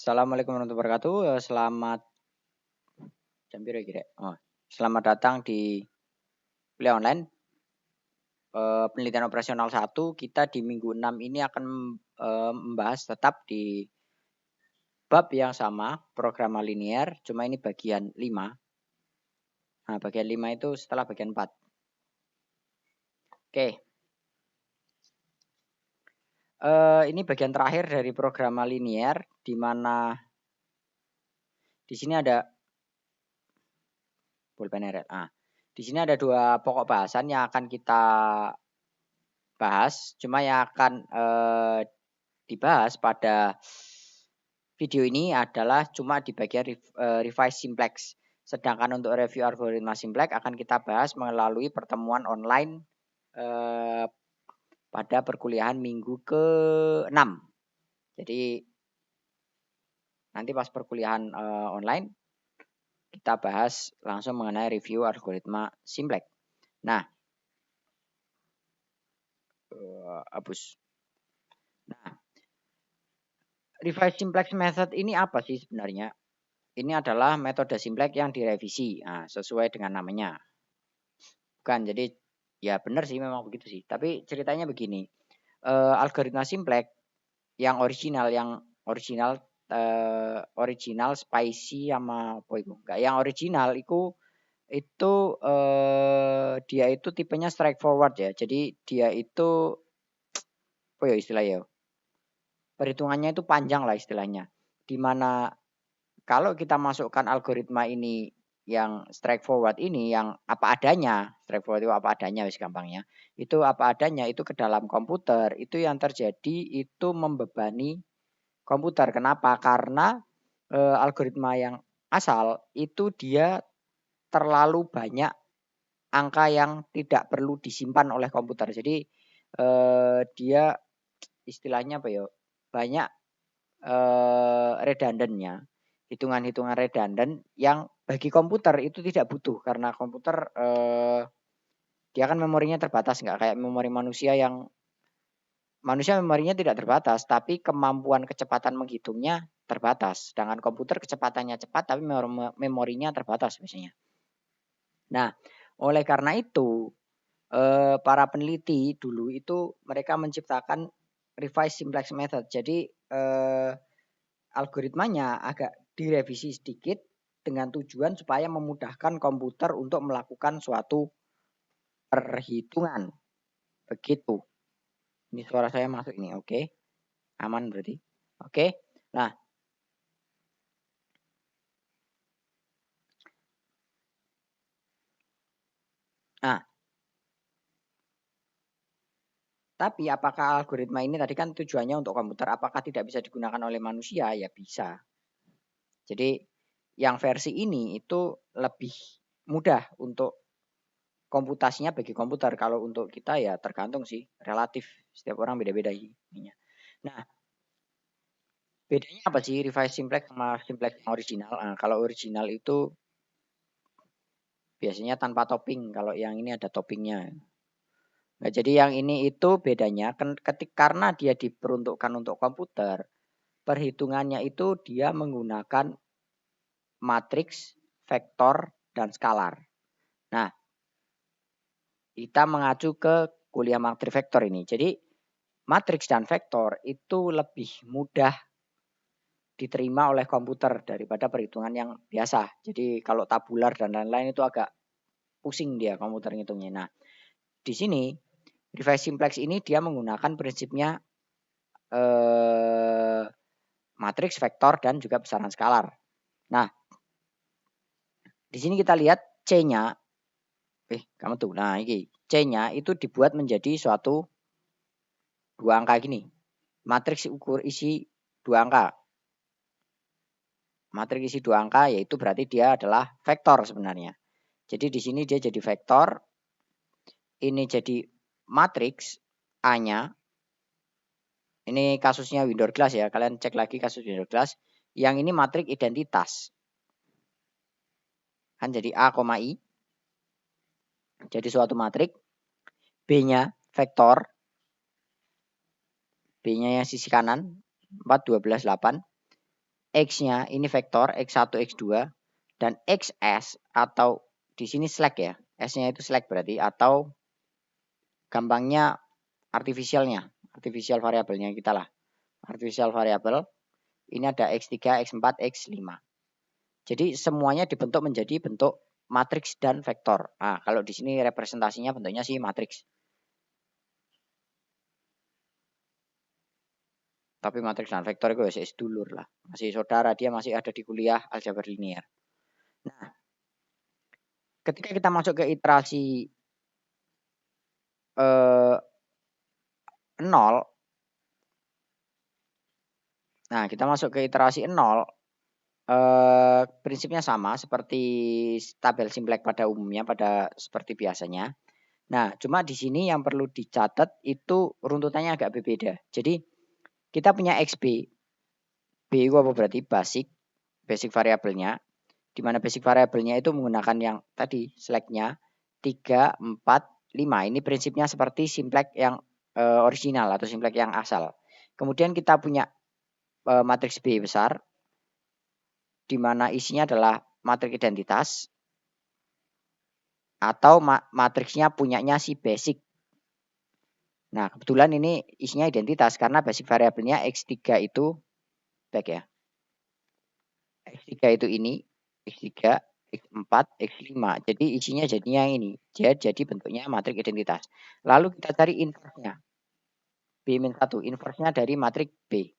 Assalamualaikum warahmatullahi wabarakatuh. Selamat jam piro iki, Rek? Oh, selamat datang di kuliah online, penelitian operasional 1. Kita di minggu 6 ini akan, membahas tetap di bab yang sama, programa linear, cuma ini bagian 5. Nah, bagian 5 itu setelah bagian 4. Oke, ini bagian terakhir dari programa linear, di mana di sini ada pulpen Rek. Di sini ada 2 pokok bahasan yang akan kita bahas, cuma yang akan, dibahas pada video ini adalah cuma di bagian revise simplex. Sedangkan untuk review algoritma simplex akan kita bahas melalui pertemuan online pada perkuliahan minggu ke-6. Jadi nanti pas perkuliahan online kita bahas langsung mengenai review algoritma simplex. Nah, hapus. Nah, revise simplex method ini apa sih sebenarnya? Ini adalah metode simplex yang direvisi, sesuai dengan namanya. Bukan, jadi ya benar sih memang begitu sih. Tapi ceritanya begini, algoritma simplex yang original original spicy sama apa itu? Enggak, yang original itu dia itu tipenya straightforward ya. Jadi dia itu apa ya istilahnya? Perhitungannya itu panjang lah istilahnya. Di mana kalau kita masukkan algoritma ini yang straightforward ini yang apa adanya, straightforward itu apa adanya wis gampangnya. Itu apa adanya itu ke dalam komputer, itu yang terjadi itu membebani komputer. Kenapa? Karena algoritma yang asal itu dia terlalu banyak angka yang tidak perlu disimpan oleh komputer. Jadi dia istilahnya apa ya? Banyak redundannya, hitungan-hitungan redundant yang bagi komputer itu tidak butuh karena komputer, dia kan memorinya terbatas, nggak kayak memori manusia yang manusia memorinya tidak terbatas, tapi kemampuan kecepatan menghitungnya terbatas. Sedangkan komputer kecepatannya cepat, tapi memorinya terbatas biasanya. Nah, oleh karena itu, para peneliti dulu itu mereka menciptakan revise simplex method. Jadi, algoritmanya agak direvisi sedikit dengan tujuan supaya memudahkan komputer untuk melakukan suatu perhitungan, begitu. Ini suara saya masuk ini, oke. Aman berarti. Oke. Nah, nah, tapi apakah algoritma ini tadi kan tujuannya untuk komputer, apakah tidak bisa digunakan oleh manusia? Ya bisa. Jadi yang versi ini itu lebih mudah untuk komputasinya bagi komputer. Kalau untuk kita ya tergantung sih, relatif. Setiap orang beda-beda ininya. Nah, bedanya apa sih revise simplex sama simplex yang original? Kalau original itu biasanya tanpa topping, kalau yang ini ada toppingnya. Nah, jadi yang ini itu bedanya karena dia diperuntukkan untuk komputer, perhitungannya itu dia menggunakan matriks, vektor, dan skalar. Nah, kita mengacu ke kuliah matriks vektor ini. Jadi matriks dan vektor itu lebih mudah diterima oleh komputer daripada perhitungan yang biasa. Jadi kalau tabular dan lain-lain itu agak pusing dia komputer ngitungnya. Nah, di sini revise simplex ini dia menggunakan prinsipnya matriks, vektor, dan juga besaran skalar. Nah, di sini kita lihat C-nya, kamu tuh, nah ini C-nya itu dibuat menjadi suatu 2 angka gini. Matriks ukur isi 2 angka. Matriks isi 2 angka yaitu berarti dia adalah vektor sebenarnya. Jadi di sini dia jadi vektor, ini jadi matriks A-nya. Ini kasusnya Windows Glass ya, kalian cek lagi kasus Windows Glass. Yang ini matriks identitas. Kan jadi A, I. Jadi suatu matriks. B-nya vektor. B-nya yang sisi kanan 4, 12, 8. X-nya ini vektor X1, X2 dan XS atau di sini slack ya. S-nya itu slack berarti atau gampangnya artificial variabelnya kita lah. Artificial variable ini ada X3, X4, X5. Jadi semuanya dibentuk menjadi bentuk matriks dan vektor. Nah, kalau di sini representasinya bentuknya sih matriks. Tapi matriks dan vektor itu masih sedulur lah. Masih saudara, dia masih ada di kuliah aljabar linear. Nah, ketika kita masuk ke iterasi 0. Nah, kita masuk ke iterasi 0. Prinsipnya sama seperti tabel simplex pada umumnya, pada seperti biasanya. Nah, cuma di sini yang perlu dicatat itu runtutannya agak berbeda. Jadi kita punya XB. B itu apa berarti? Basic variabelnya. Di mana basic variabelnya itu menggunakan yang tadi slacknya 3, 4, 5. Ini prinsipnya seperti simplex yang original atau simplex yang asal. Kemudian kita punya matriks B besar, di mana isinya adalah matriks identitas atau matriksnya punyanya si basic. Nah, kebetulan ini isinya identitas karena basic variabelnya X3 itu back ya. X3 itu ini, X3, X4, X5. Jadi isinya jadinya ini. Jadi bentuknya matriks identitas. Lalu kita cari inverse-nya. B-1, inverse-nya dari matriks B.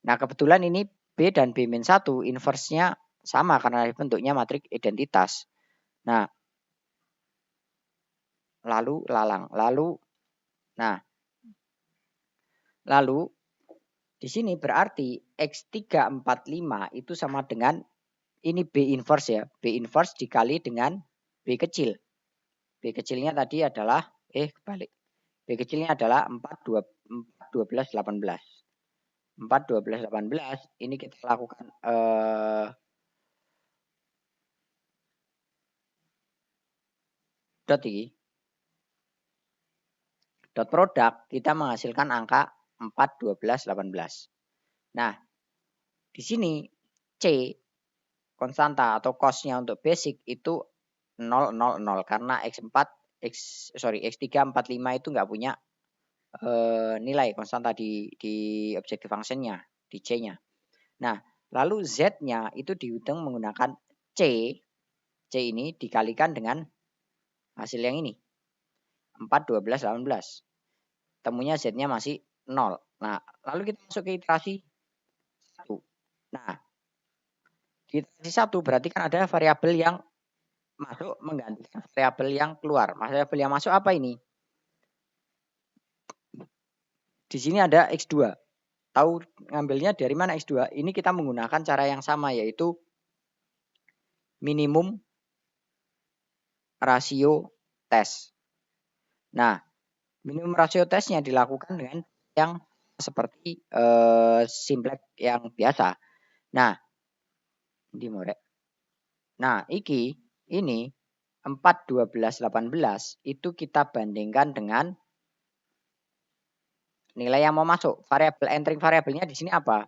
Nah, kebetulan ini B dan B-1 inverse-nya sama karena bentuknya matriks identitas. Nah, lalu di sini berarti X345 itu sama dengan ini B inverse ya. B inverse dikali dengan B kecil. B kecilnya tadi adalah kebalik. B kecilnya adalah 4, 12, 18. 4, 12, 18 ini kita lakukan dot produk kita menghasilkan angka 4, 12, 18. Nah, di sini C konstanta atau cosnya untuk basic itu 0, 0, 0 karena X3, 4, 5 itu nggak punya nilai konstanta di objective function-nya, di C-nya. Nah, lalu Z-nya itu dihitung menggunakan C ini dikalikan dengan hasil yang ini. 4, 12, 18. Temunya Z-nya masih 0. Nah, lalu kita masuk ke iterasi 1. Nah, di iterasi 1 berarti kan ada variabel yang masuk menggantikan variabel yang keluar. Variabel yang masuk apa ini? Di sini ada X2. Tahu ngambilnya dari mana X2? Ini kita menggunakan cara yang sama yaitu minimum rasio tes. Nah, minimum rasio tesnya dilakukan dengan yang seperti simplex yang biasa. Nah, ini 4, 12, 18 itu kita bandingkan dengan nilai yang mau masuk. Entering variabelnya di sini apa?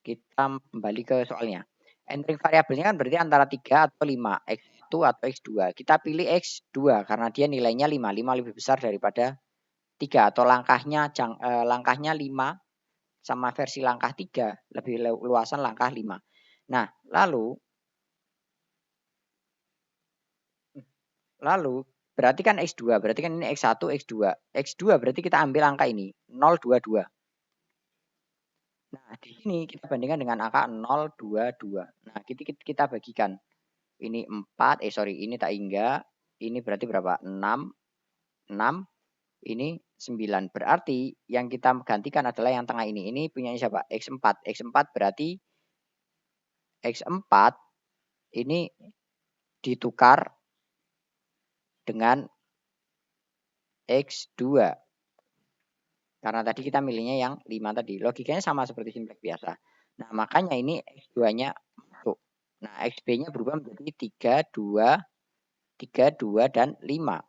Kita kembali ke soalnya. Entering variabelnya kan berarti antara 3 atau 5, X1 atau X2. Kita pilih X2 karena dia nilainya 5. 5 lebih besar daripada 3 atau langkahnya 5 sama versi langkah 3 lebih luasan langkah 5. Nah, lalu berarti kan X2, berarti kan ini X1, X2. X2 berarti kita ambil angka ini 022. Nah, di sini kita bandingkan dengan angka 022. Nah, kita bagikan. Ini 4, ini tak hingga. Ini berarti berapa? 6, 6, ini 9. Berarti yang kita gantikan adalah yang tengah ini. Ini punya siapa? X4. X4 berarti X4 ini ditukar dengan X2. Karena tadi kita milihnya yang 5 tadi. Logikanya sama seperti simplex biasa. Nah, makanya ini X2-nya masuk. Nah, XB-nya berubah menjadi 3, 2, dan 5.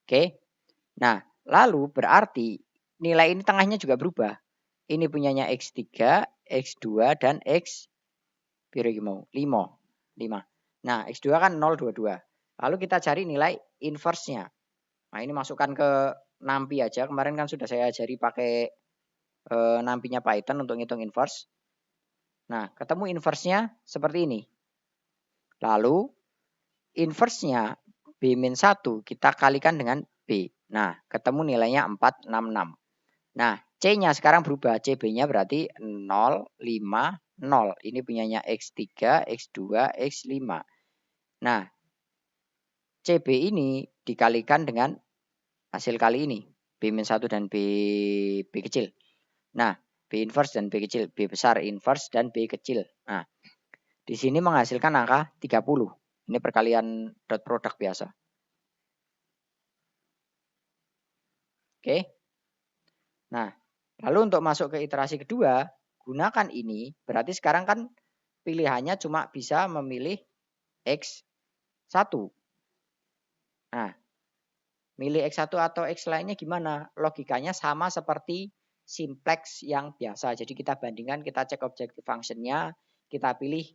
Oke. Nah, lalu berarti nilai ini tengahnya juga berubah. Ini punyanya X3, X2, dan X piro iki mau? 5. Nah, X2 kan 0, 2, 2. Lalu kita cari nilai inverse-nya. Nah, ini masukkan ke NumPy aja. Kemarin kan sudah saya ajari pakai NumPy-nya Python untuk ngitung inverse. Nah, ketemu inverse-nya seperti ini. Lalu inverse-nya B-1 kita kalikan dengan B. Nah, ketemu nilainya 466. Nah, C-nya sekarang berubah. CB-nya berarti 0, 5, 0. Ini punyanya X3, X2, X5. Nah, CB ini dikalikan dengan hasil kali ini. B-1 dan B kecil. Nah, B inverse dan B kecil. B besar inverse dan B kecil. Nah, di sini menghasilkan angka 30. Ini perkalian dot product biasa. Oke. Nah, lalu untuk masuk ke iterasi kedua, gunakan ini. Berarti sekarang kan pilihannya cuma bisa memilih X1. Nah, milih X1 atau X lainnya gimana? Logikanya sama seperti simplex yang biasa. Jadi kita bandingkan, kita cek objective function-nya, kita pilih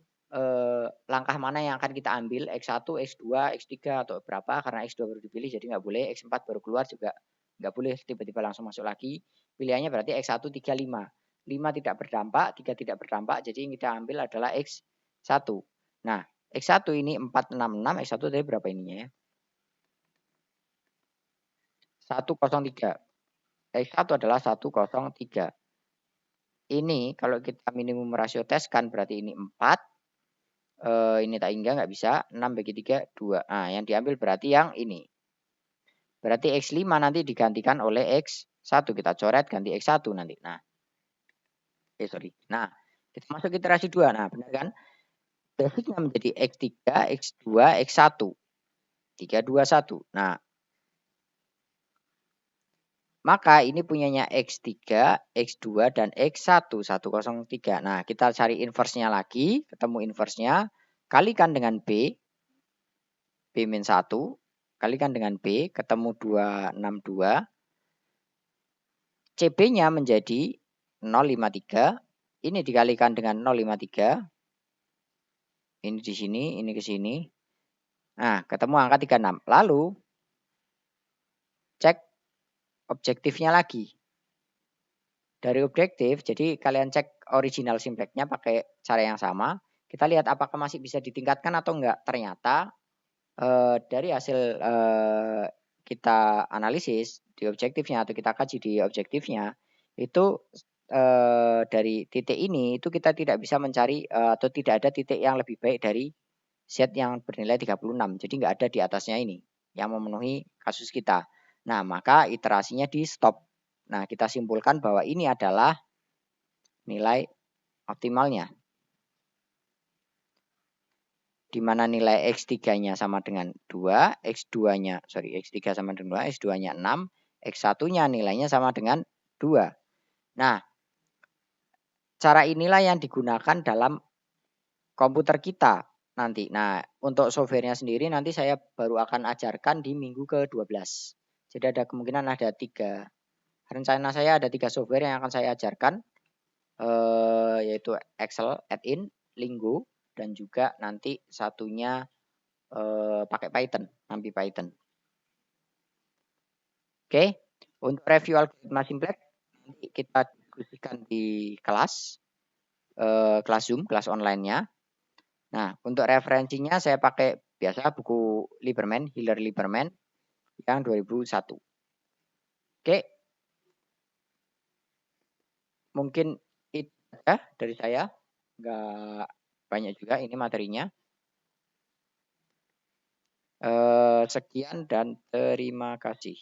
langkah mana yang akan kita ambil, X1, X2, X3 atau berapa, karena X2 baru dipilih jadi nggak boleh, X4 baru keluar juga nggak boleh tiba-tiba langsung masuk lagi. Pilihannya berarti X1, 3, 5. 5 tidak berdampak, 3 tidak berdampak, jadi yang kita ambil adalah X1. Nah, X1 ini 466, X1 tadi berapa ininya ya? 103. X1 adalah 103. Ini kalau kita minimum rasio tes kan berarti ini 4. Ini tak hingga nggak bisa. 6 bagi 3, 2. Nah, yang diambil berarti yang ini. Berarti X5 nanti digantikan oleh X1. Kita coret ganti X1 nanti. Nah, sorry. Nah, kita masuk iterasi 2. Nah, benar kan? Basicnya menjadi X3, X2, X1. 3, 2, 1. Nah, maka ini punyanya X3, X2, dan X1, 103. Nah, kita cari inverse-nya lagi, ketemu inverse-nya, kalikan dengan B, B-1, kalikan dengan B, ketemu 262. CB-nya menjadi 053, ini dikalikan dengan 053, ini di sini, ini ke sini. Nah, ketemu angka 36. Lalu, cek objektifnya lagi. Dari objektif, jadi kalian cek original simplex-nya pakai cara yang sama. Kita lihat apakah masih bisa ditingkatkan atau enggak. Ternyata dari hasil kita analisis di objektifnya atau kita kaji di objektifnya itu dari titik ini itu kita tidak bisa mencari atau tidak ada titik yang lebih baik dari set yang bernilai 36. Jadi enggak ada di atasnya ini yang memenuhi kasus kita. Nah, maka iterasinya di stop. Nah, kita simpulkan bahwa ini adalah nilai optimalnya. Di mana nilai X3-nya sama dengan 2, X2-nya, X3 sama dengan 2, X2-nya 6, X1-nya nilainya sama dengan 2. Nah, cara inilah yang digunakan dalam komputer kita nanti. Nah, untuk software-nya sendiri nanti saya baru akan ajarkan di minggu ke-12. Jadi ada kemungkinan ada 3. Rencana saya ada 3 software yang akan saya ajarkan, yaitu Excel, Add-in, Lingo, dan juga nanti satunya pakai Python, NumPy Python. Oke, untuk review algoritma simplex nanti kita diskusikan di kelas, kelas Zoom, kelas online-nya. Nah, untuk referensinya saya pakai biasa buku Lieberman, Hiller Lieberman yang 2001. Oke, mungkin itu saja dari saya. Nggak banyak juga ini materinya. Sekian dan terima kasih.